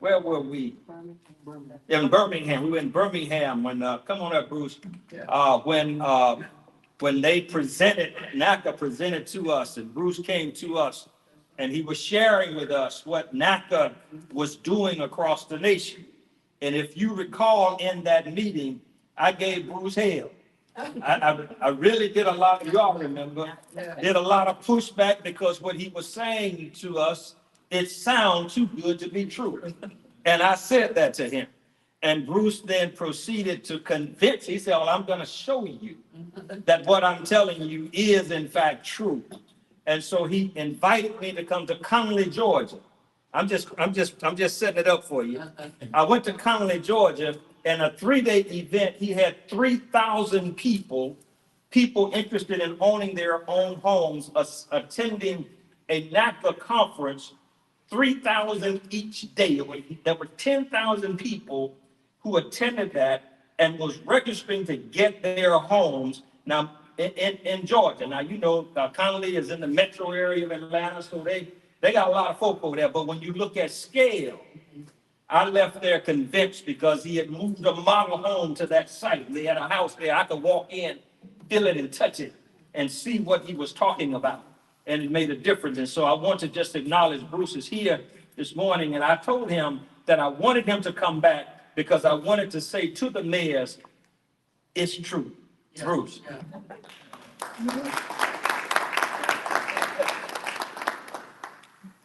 where were we? In Birmingham. We were in Birmingham when, come on up, Bruce. When they presented, NACA presented to us, and Bruce came to us, and he was sharing with us what NACA was doing across the nation. And if you recall in that meeting, I gave Bruce hell. I really did a lot, y'all remember, did a lot of pushback because what he was saying to us, it sounds too good to be true. And I said that to him. And Bruce then proceeded to convince, he said, well, I'm going to show you that what I'm telling you is in fact true. And so he invited me to come to Conley, Georgia. I'm just setting it up for you. I went to Conley, Georgia, and a 3-day event. He had 3,000 people interested in owning their own homes, attending a NACA conference, 3,000 each day. There were 10,000 people who attended that and was registering to get their homes. Now, in Georgia. Now, you know, Conley is in the metro area of Atlanta, so they got a lot of folk over there. But when you look at scale, I left there convinced because he had moved a model home to that site. They had a house there. I could walk in, feel it and touch it and see what he was talking about. And it made a difference. And so I want to just acknowledge Bruce is here this morning. And I told him that I wanted him to come back because I wanted to say to the mayors, it's true. Yeah. Bruce. Yeah.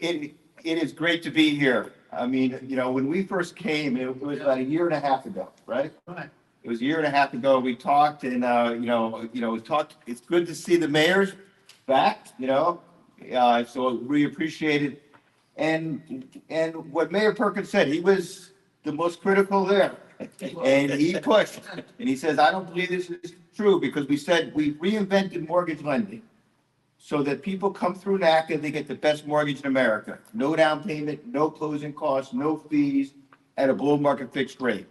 It is great to be here. I mean, you know, when we first came, it was about a year and a half ago, right? Right. It was a year and a half ago. We talked, and we talked. It's good to see the mayors back. So we appreciate it. And what Mayor Perkins said, he was the most critical there, and he pushed, and he says, I don't believe this is true because we said we reinvented mortgage lending. So that people come through NACA, they get the best mortgage in America. No down payment, no closing costs, no fees, at a below market fixed rate.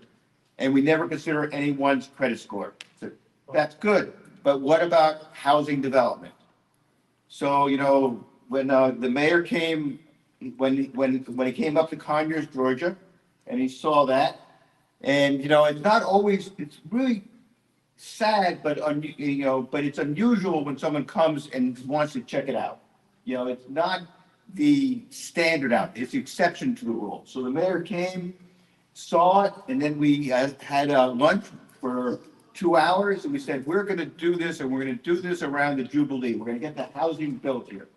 And we never consider anyone's credit score. So that's good. But what about housing development? So, when the mayor came, when he came up to Conyers, Georgia, and he saw that, and it's not always, it's really sad, but it's unusual when someone comes and wants to check it out. It's not the standard out; it's the exception to the rule. So the mayor came, saw it, and then we had lunch for 2 hours, and we said we're going to do this, and we're going to do this around the Jubilee. We're going to get the housing built here,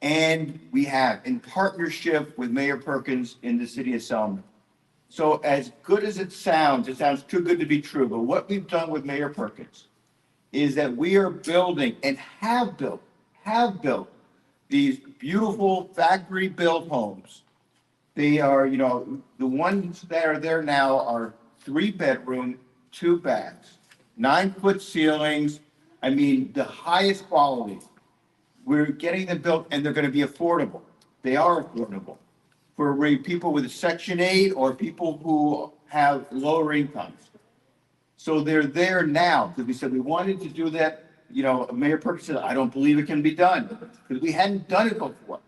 and we have in partnership with Mayor Perkins in the city of Selma. So as good as it sounds too good to be true. But what we've done with Mayor Perkins is that we are building and have built these beautiful factory-built homes. They are, the ones that are there now are 3-bedroom, 2 baths, 9-foot ceilings. I mean, the highest quality. We're getting them built, and they're going to be affordable. They are affordable for people with a Section 8 or people who have lower incomes. So they're there now because we said we wanted to do that. Mayor Perkins said, I don't believe it can be done because we hadn't done it before,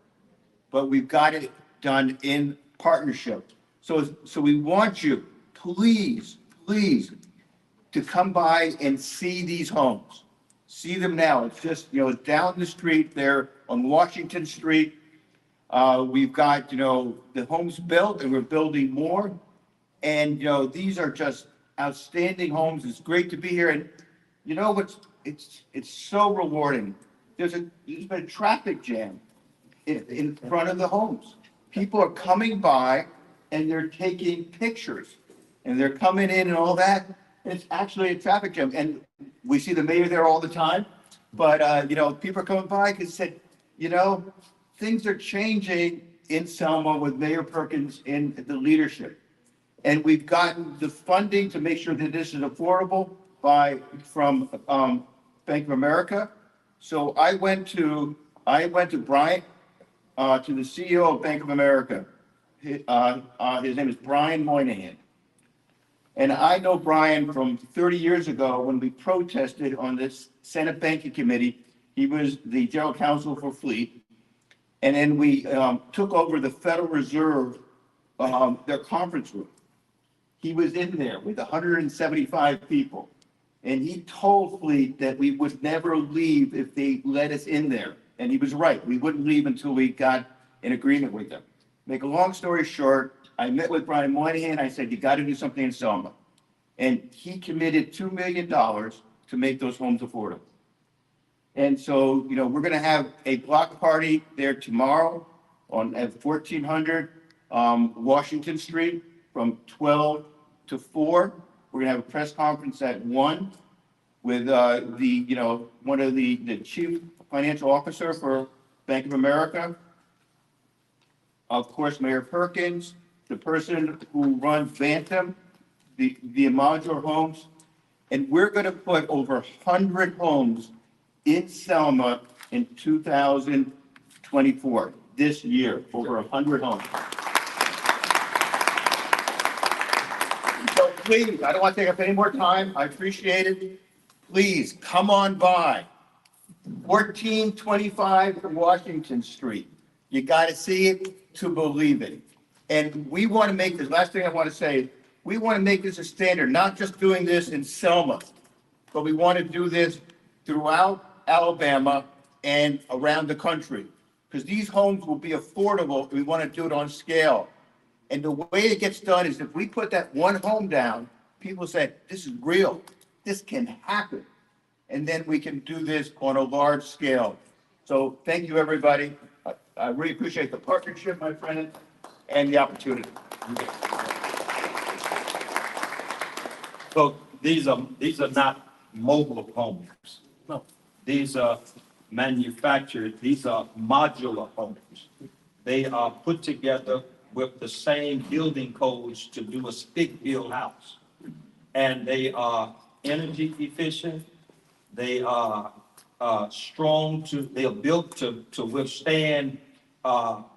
but we've got it done in partnership. So we want you, please, to come by and see these homes. See them now. It's just, down the street there on Washington Street. We've got, the homes built and we're building more. And, these are just outstanding homes. It's great to be here. And it's so rewarding. There's been a traffic jam in front of the homes. People are coming by and they're taking pictures and they're coming in and all that. And it's actually a traffic jam. And we see the mayor there all the time. But, people are coming by because said, things are changing in Selma with Mayor Perkins in the leadership. And we've gotten the funding to make sure that this is affordable from Bank of America. So I went to Brian, to the CEO of Bank of America. His name is Brian Moynihan. And I know Brian from 30 years ago when we protested on this Senate Banking Committee. He was the general counsel for Fleet. And then we took over the Federal Reserve their conference room. He was in there with 175 people. And he told Fleet that we would never leave if they let us in there. And he was right. We wouldn't leave until we got an agreement with them. Make a long story short, I met with Brian Moynihan. I said, you got to do something in Selma. And he committed $2 million to make those homes affordable. And so, you know, we're going to have a block party there tomorrow at 1400 Washington Street from 12 to 4. We're going to have a press conference at 1 with one of the chief financial officer for Bank of America. Of course, Mayor Perkins, the person who runs Bantam, the modular homes. And we're going to put over 100 homes in Selma in 2024, this year, over 100 homes. So please, I don't want to take up any more time. I appreciate it. Please come on by. 1425 Washington Street. You got to see it to believe it. And we want to make this, last thing I want to say, we want to make this a standard, not just doing this in Selma, but we want to do this throughout Alabama and around the country. Because these homes will be affordable, we want to do it on scale. And the way it gets done is if we put that one home down, people say, this is real, this can happen. And then we can do this on a large scale. So thank you, everybody. I really appreciate the partnership, my friend, and the opportunity. So these are not mobile homes. No. These are manufactured, these are modular homes. They are put together with the same building codes to do a stick-built house. And they are energy efficient. They are they are built to withstand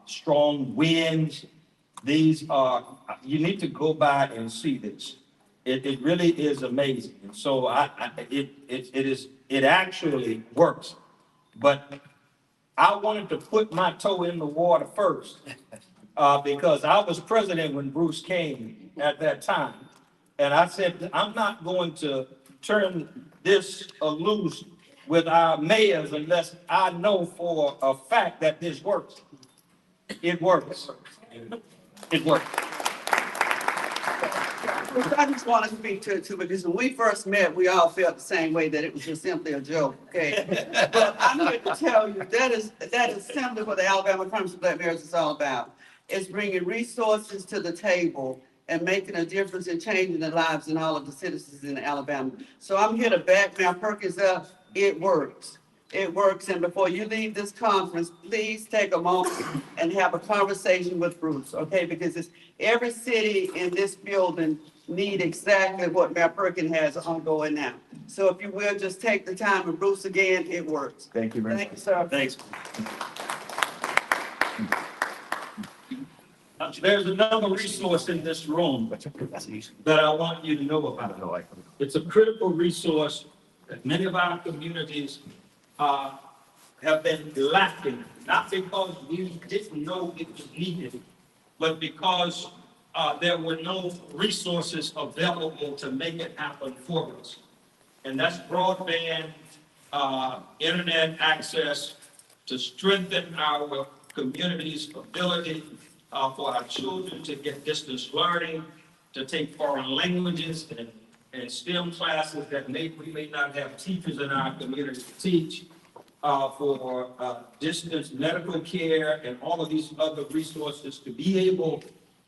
strong winds. These are, you need to go by and see this. It really is amazing. And so it actually works. But I wanted to put my toe in the water first because I was president when Bruce came at that time. And I said, I'm not going to turn this loose with our mayors unless I know for a fact that this works. It works. It works. I just want to speak to it too, because when we first met, we all felt the same way, that it was just simply a joke, okay? But I'm here to tell you, that is simply what the Alabama Conference of Black Mayors is all about. It's bringing resources to the table and making a difference in changing the lives in all of the citizens in Alabama. So I'm here to back Mayor Perkins up. It works. It works. And before you leave this conference, please take a moment and have a conversation with Bruce, okay? Because every city in this building need exactly what Mayor Perkins has ongoing now. So if you will, just take the time with Bruce again, it works. Thank you very much. Thank you, sir. Thanks. There's another resource in this room that I want you to know about. It's a critical resource that many of our communities have been lacking, not because we didn't know it was needed, but because there were no resources available to make it happen for us. And that's broadband, internet access to strengthen our community's ability for our children to get distance learning, to take foreign languages and STEM classes that we may not have teachers in our community to teach, for distance medical care and all of these other resources, to be able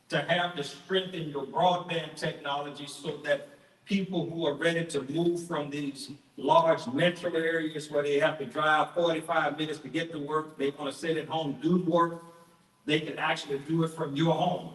to have to strengthen your broadband technology so that people who are ready to move from these large metro areas where they have to drive 45 minutes to get to work, they want to sit at home, do work, they can actually do it from your home,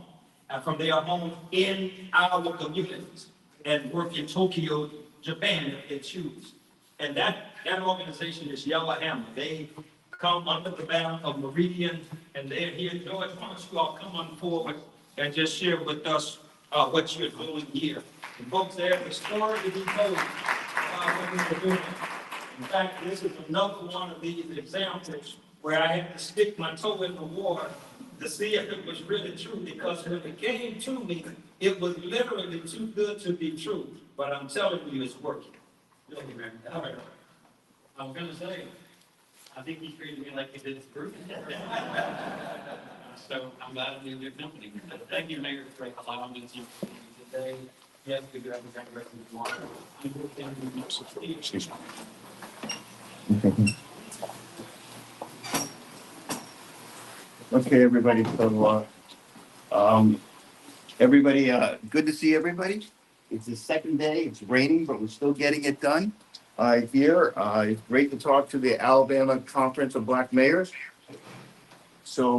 and from their home in our communities, and work in Tokyo, Japan, if they choose. And that organization is Yellow Hammer. They come under the banner of Meridian, and they're here. George, why don't you all come on forward and just share with us what you're doing here. And folks, there's a story to be told what we were doing. In fact, this is another one of these examples where I had to stick my toe in the water to see if it was really true, because when it came to me, it was literally too good to be true. But I'm telling you, it's working. Thank you, Mayor. All right. I was gonna say, I think he's treated me like he did his group. So I'm glad to be in your company. Thank you, Mayor, for allowing me to today. Yes, we do have a graduation tomorrow. Okay, everybody, so, everybody, good to see everybody. It's the second day, it's raining, but we're still getting it done. Here, it's great to talk to the Alabama Conference of Black Mayors. So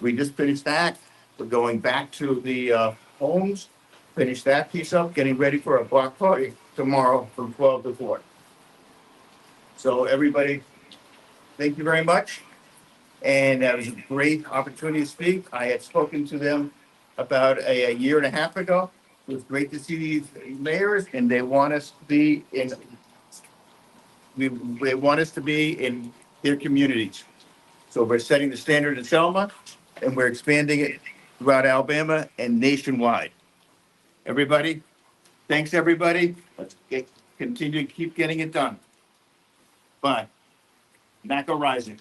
we just finished that. We're going back to the, homes, finish that piece up, getting ready for a block party tomorrow from 12 to 4. So everybody, thank you very much. And that was a great opportunity to speak. I had spoken to them about a year and a half ago. It was great to see these mayors, and they want us to be in, they want us to be in their communities. So we're setting the standard in Selma, and we're expanding it throughout Alabama and nationwide. Everybody, thanks, everybody. Continue to keep getting it done. Bye. NACA Rising.